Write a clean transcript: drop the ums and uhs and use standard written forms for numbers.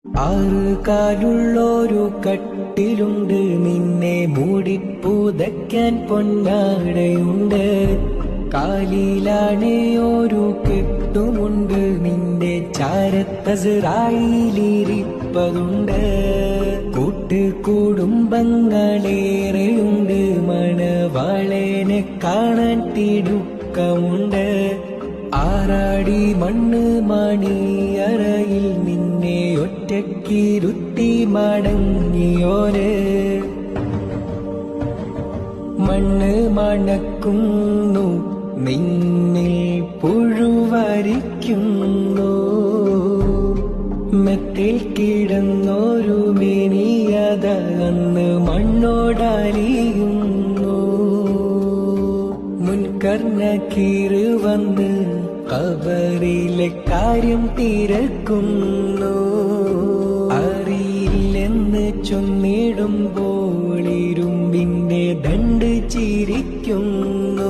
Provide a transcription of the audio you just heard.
ആറ് കാലുള്ളൊരു കട്ടിലുണ്ട്, നിന്നെ മൂടിപ്പുതയ്ക്കാൻ പൊന്നാടയുണ്ട്. കാലിലാണേ ഒരു കെട്ടുമുണ്ട്, നിന്റെ ചാരത്തസിറായിലിരിപ്പതുണ്ട്. കൂട്ടുകുടുംബങ്ങളേറെയുണ്ട്, മണവാളനെ കാണാൻ തിടുക്കമുണ്ട്. ആറാടി മണ്ണ് മണിയറയിൽ നിന്നെ ഒറ്റക്കിരുത്തി മടങ്ങിയോര്. മണ്ണ് മണക്കുന്നു, നിന്നിൽ പുഴുവരിക്കുന്നു. മെത്തിൽ കിടന്നൊരു മിനിയതന്ന് മണ്ണോടലിയുന്നു. മുൻകർണക്കീറ് വന്ന് ഖബറിലെ കാര്യം തിരക്കുന്നു. അറിയില്ലെന്ന് ചൊന്നിടുമ്പോൾ ഇരുമ്പിന്റെ ദണ്ട് ചിരിക്കുന്നു.